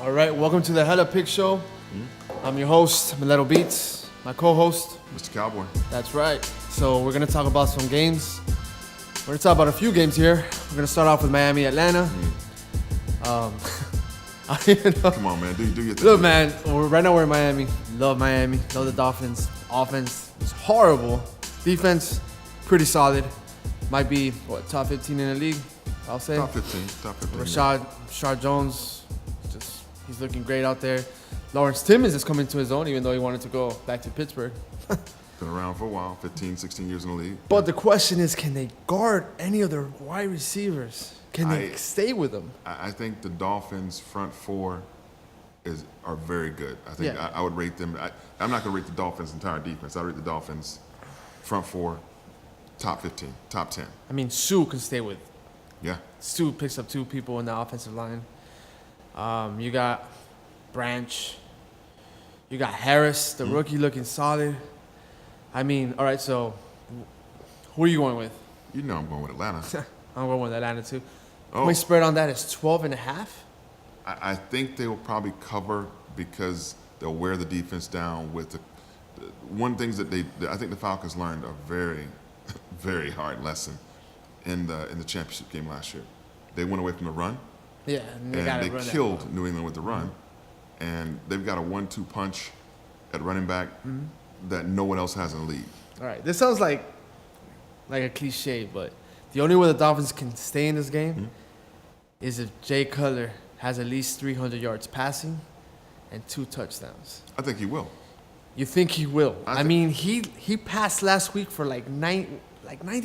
All right, welcome to the Hella Pick Show. I'm your host, Mileto Beats. My co-host, Mr. Cowboy. that's right. So we're gonna talk about some games. We're gonna talk about a few games here. We're gonna start off with Miami, Atlanta. I don't even know. Come on, man. Do your thing. Look, man, right now we're in Miami. Love the Dolphins. Offense is horrible. Defense, pretty solid. Might be, top 15 in the league, I'll say. Top 15. Rashad Jones, he's looking great out there. Lawrence Timmons is coming to his own, even though he wanted to go back to Pittsburgh. Been around for a while, 15, 16 years in the league. But the question is, can they guard any of their wide receivers? Can they stay with them? I think the Dolphins' front four are very good. I think I would rate them. I'm not going to rate the Dolphins' entire defense. I rate the Dolphins' front four top 15, top 10. I mean, Sue can stay with. Yeah. Sue picks up two people in the offensive line. You got Branch. You got Harris, the rookie, looking solid. I mean, all right, so who are you going with? You know I'm going with Atlanta. I'm going with Atlanta, too. Oh. Point spread on that is 12.5. I think they will probably cover because they'll wear the defense down with the one things that I think the Falcons learned a very, very hard lesson in the championship game last year. They went away from the run. Yeah, and they killed New England with the run. And they've got a 1-2 punch at running back that no one else has in the league. All right, this sounds like a cliche, but the only way the Dolphins can stay in this game is if Jay Cutler has at least 300 yards passing and 2 touchdowns. I think he will. You think he will? I mean, he passed last week for like 90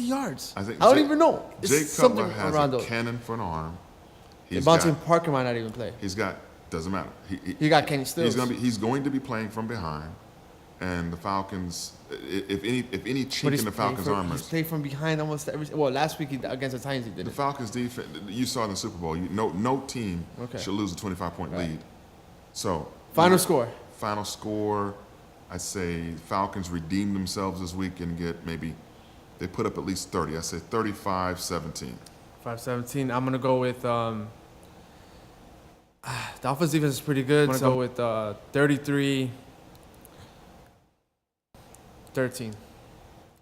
yards. I don't even know. Jay Cutler has a cannon for an arm. Devontae Parker might not even play. Doesn't matter. He got Kenny Stills. He's going to be playing from behind, and the Falcons. If any chink in the Falcons' armor. He's played from behind almost every. Well, last week against the Titans he did. The Falcons' defense. You saw in the Super Bowl. No team should lose a 25-point lead. So final score. Final score. I say Falcons redeem themselves this week and they put up at least 30. I say 35-17. 5-17. I'm gonna go with. The offense defense is pretty good. I'm going to go with 33-13.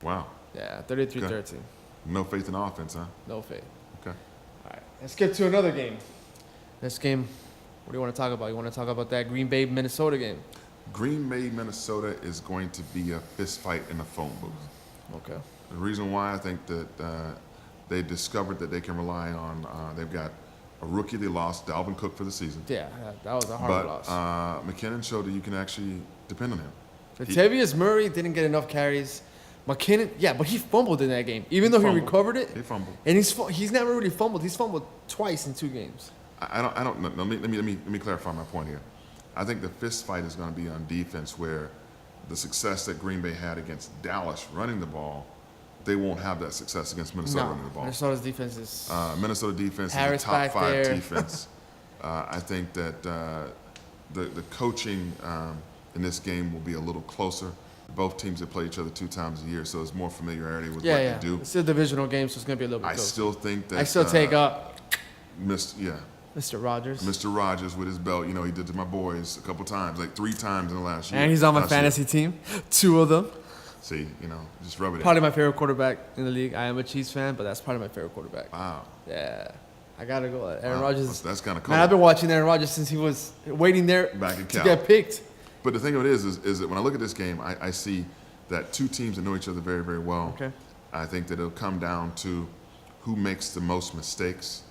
Wow. Yeah, 33-13. Okay. No faith in offense, huh? No faith. Okay. All right. Let's skip to another game. This game, what do you want to talk about? You want to talk about that Green Bay, Minnesota game? Green Bay, Minnesota is going to be a fist fight in the phone booth. Okay. The reason why I think that they discovered that they can rely on, they've got a rookie they lost, Dalvin Cook, for the season. Yeah, that was a hard loss. But McKinnon showed that you can actually depend on him. Latavius Murray didn't get enough carries. McKinnon, but he fumbled in that game. Even though he recovered it. He fumbled. And he's never really fumbled. He's fumbled twice in 2 games. I don't know. Let me clarify my point here. I think the fist fight is going to be on defense, where the success that Green Bay had against Dallas running the ball, they won't have that success against Minnesota running the ball. Minnesota's defense is Minnesota defense Harris is a top 5 there. defense. I think that the coaching in this game will be a little closer. Both teams have played each other 2 times a year, so there's more familiarity with what they do. It's a divisional game, so it's going to be a little bit closer. I still think that. I still take up Mr. Rogers. Mr. Rogers with his belt. He did to my boys a couple times, like 3 times in the last year. And he's on my fantasy team, 2 of them. See, just rub it in. Probably my favorite quarterback in the league. I am a Chiefs fan, but that's probably my favorite quarterback. Wow. Yeah. I got to go. Aaron Rodgers. That's kind of cool. Man, I've been watching Aaron Rodgers since he was waiting there to get picked. But the thing of it is that when I look at this game, I see that 2 teams that know each other very, very well. Okay. I think that it'll come down to who makes the most mistakes.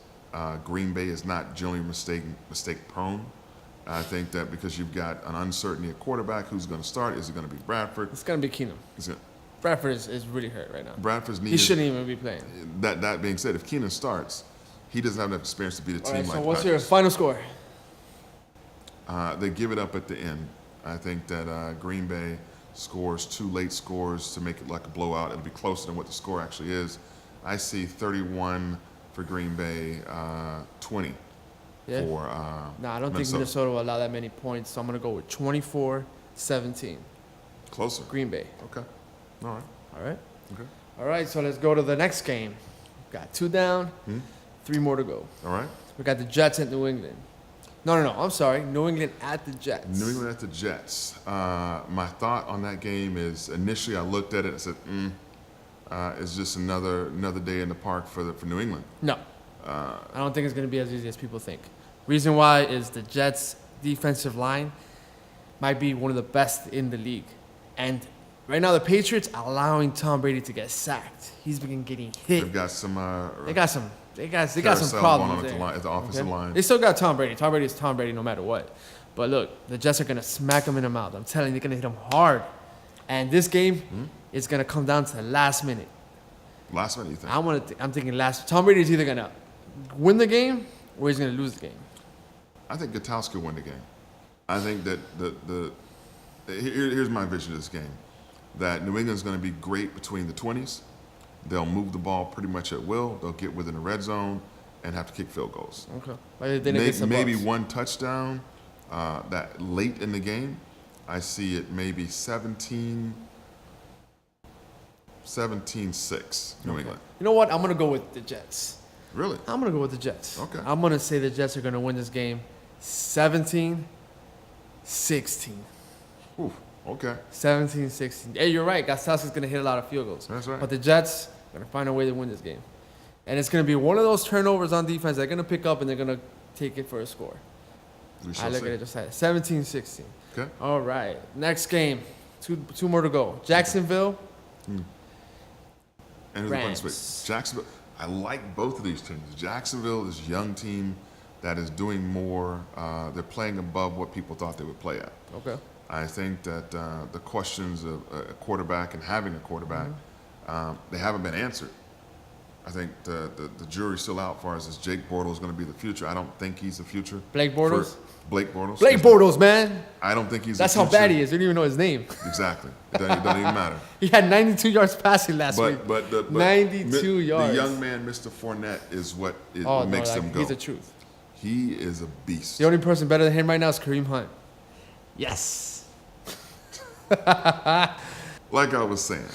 Green Bay is not generally mistake prone. I think that because you've got an uncertainty at quarterback, who's going to start? Is it going to be Bradford? It's going to be Keenum. Bradford is really hurt right now. Bradford's needed. He shouldn't even be playing. That being said, if Keenum starts, he doesn't have enough experience to beat a team like that. So what's your final score? They give it up at the end. I think that Green Bay scores 2 late scores to make it like a blowout. It'll be closer than what the score actually is. I see 31 for Green Bay, 20 for I don't think Minnesota will allow that many points, so I'm going to go with 24-17. Closer. Green Bay. Okay. All right. Okay. All right, so let's go to the next game. We've got 2 down, 3 more to go. All right. We got the Jets at New England. No. I'm sorry. New England at the Jets. New England at the Jets. My thought on that game is initially I looked at it and said, it's just another day in the park for New England. No. I don't think it's going to be as easy as people think. Reason why is the Jets' defensive line might be one of the best in the league. And right now the Patriots are allowing Tom Brady to get sacked. He's been getting hit. They've got some. They got some carousel problems going on at the offensive line. They still got Tom Brady. Tom Brady is Tom Brady no matter what. But look, the Jets are going to smack him in the mouth. I'm telling you, they're going to hit him hard. And this game is going to come down to the last minute. Last minute, you think? I'm thinking last. Tom Brady is either going to win the game or he's going to lose the game. I think Gutowski will win the game. I think that here's my vision of this game. That New England's going to be great between the 20s. They'll move the ball pretty much at will. They'll get within the red zone and have to kick field goals. Okay. Maybe one touchdown that late in the game. I see it maybe 17-6 New England. You know what? I'm going to go with the Jets. Really? I'm going to go with the Jets. Okay. I'm going to say the Jets are going to win this game 17-16. Ooh, okay. 17-16. Hey, you're right. Gostowski's going to hit a lot of field goals. That's right. But the Jets are going to find a way to win this game. And it's going to be one of those turnovers on defense they're going to pick up and they're going to take it for a score. I look at it just like 17-16. Okay. All right. Next game. Two more to go. Jacksonville. And who's the opponent this week? Jacksonville. I like both of these teams. Jacksonville is a young team that is doing more. They're playing above what people thought they would play at. Okay. I think that the questions of a quarterback and having a quarterback, they haven't been answered. I think the jury's still out as far as Jake Bortles going to be the future. I don't think he's the future. Blake Bortles? Blake Bortles. Blake Bortles, man. I don't think he's That's the future. how bad he is. We don't even know his name. Exactly. It doesn't even matter. He had 92 yards passing last week. But 92 yards. The young man, Mr. Fournette, is what makes them go. He's the truth. He is a beast. The only person better than him right now is Kareem Hunt. Yes. Like I was saying,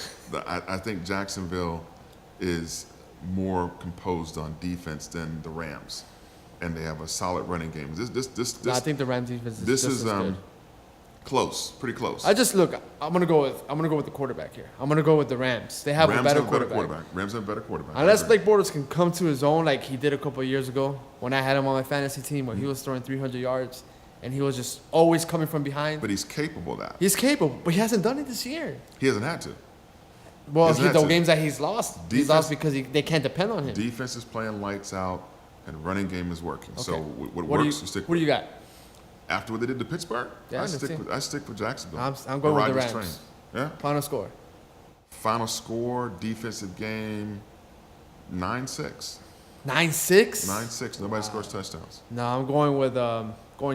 I think Jacksonville is more composed on defense than the Rams, and they have a solid running game. I think the Rams defense is this just is as good. Close, pretty close. I'm gonna go with the quarterback here. I'm gonna go with the Rams. They have a better quarterback. Rams have a better quarterback. Unless Blake Bortles can come to his own like he did a couple of years ago when I had him on my fantasy team where he was throwing 300 yards and he was just always coming from behind. But he's capable of that. He's capable, but he hasn't done it this year. He hasn't had to. Well, the games that he's lost, he's lost because they can't depend on him. Defense is playing lights out, and running game is working. Okay. So what works, you stick with. What do you got? After what they did to Pittsburgh, yeah, I stick with Jacksonville. I'm going with the Rams. Train. Yeah. Final score. Final score, defensive game, 9-6. 9-6? 9-6. Nobody scores touchdowns. No, I'm going with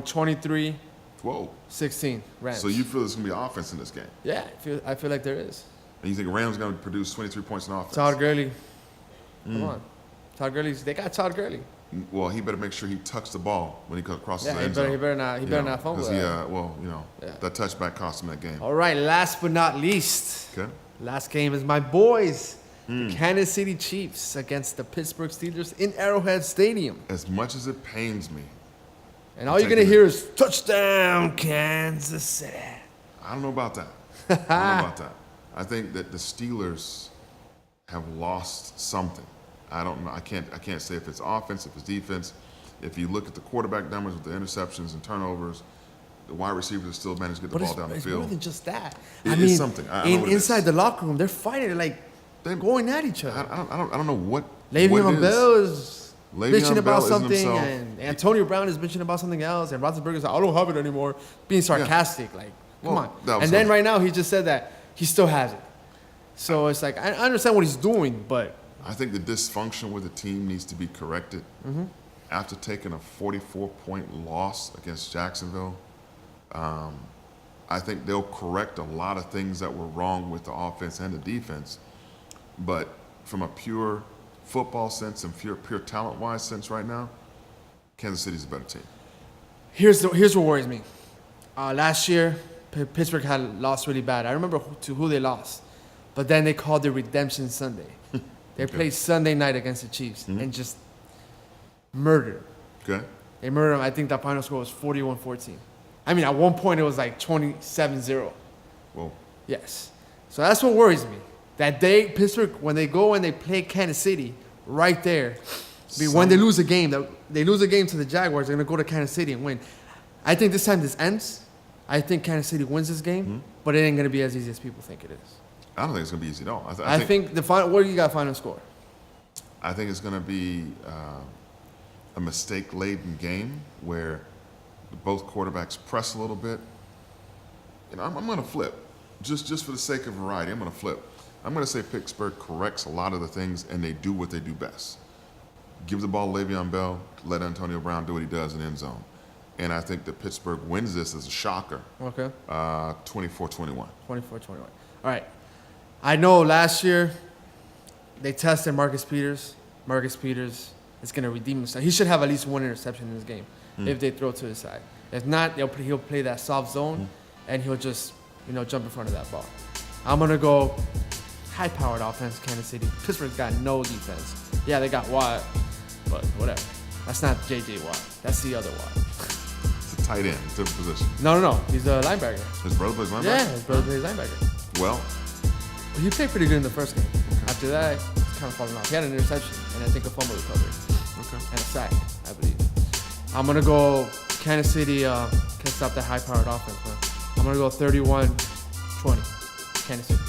23. Whoa. 16 Rams. So you feel there's going to be offense in this game? Yeah, I feel like there is. And you think Rams going to produce 23 points in offense? Todd Gurley. Come on. They got Todd Gurley. Well, he better make sure he tucks the ball when he crosses the end zone. He better not fumble. That touchback cost him that game. All right, last but not least. Okay. Last game is my boys. The Kansas City Chiefs against the Pittsburgh Steelers in Arrowhead Stadium. As much as it pains me. And all you're going to hear is, touchdown, Kansas City. I don't know about that. I think that the Steelers have lost something. I don't know. I can't say if it's offense, if it's defense. If you look at the quarterback numbers with the interceptions and turnovers, the wide receivers are still managed to get the ball down the field. It's more than just that. It's something. Inside the locker room, they're fighting. They're going at each other. I don't know what. Le'Veon Bell is bitching about Bell something, and Antonio Brown is bitching about something else, and Roethlisberger's like, I don't have it anymore, being sarcastic. Come on. And then right now, he just said that he still has it. So it's like, I understand what he's doing, but I think the dysfunction with the team needs to be corrected. After taking a 44-point loss against Jacksonville, I think they'll correct a lot of things that were wrong with the offense and the defense. But from a pure football sense and pure talent-wise sense right now, Kansas City's a better team. Here's what worries me. Last year, Pittsburgh had lost really bad. I remember to who they lost. But then they called it Redemption Sunday. They played Sunday night against the Chiefs and just murdered. Okay. They murdered them. I think the final score was 41-14. I mean, at one point, it was like 27-0. Whoa. Yes. So that's what worries me. That Pittsburgh, when they go and they play Kansas City right there, when they lose a game to the Jaguars, they're going to go to Kansas City and win. I think this time this ends. I think Kansas City wins this game, but it ain't going to be as easy as people think it is. I don't think it's going to be easy at all. I think the final. What do you got final score? I think it's going to be a mistake-laden game where both quarterbacks press a little bit. You know, I'm going to flip. Just for the sake of variety, I'm going to flip. I'm going to say Pittsburgh corrects a lot of the things, and they do what they do best. Give the ball to Le'Veon Bell, let Antonio Brown do what he does in the end zone. And I think that Pittsburgh wins this as a shocker. Okay. 24-21. 24-21. All right. I know last year they tested Marcus Peters. Marcus Peters is going to redeem himself. He should have at least one interception in this game if they throw to his side. If not, he'll play that soft zone, and he'll just jump in front of that ball. I'm going to go high-powered offense, Kansas City. Pittsburgh's got no defense. Yeah, they got Watt, but whatever. That's not J.J. Watt. That's the other Watt. It's a tight end. It's a different position. No. He's a linebacker. His brother plays linebacker? Yeah, his brother plays linebacker. Well, he played pretty good in the first game. After that, he's kind of falling off. He had an interception and I think a fumble recovery. Okay. And a sack, I believe. I'm going to go Kansas City can stop that high-powered offense, man. I'm going to go 31-20. Kansas City.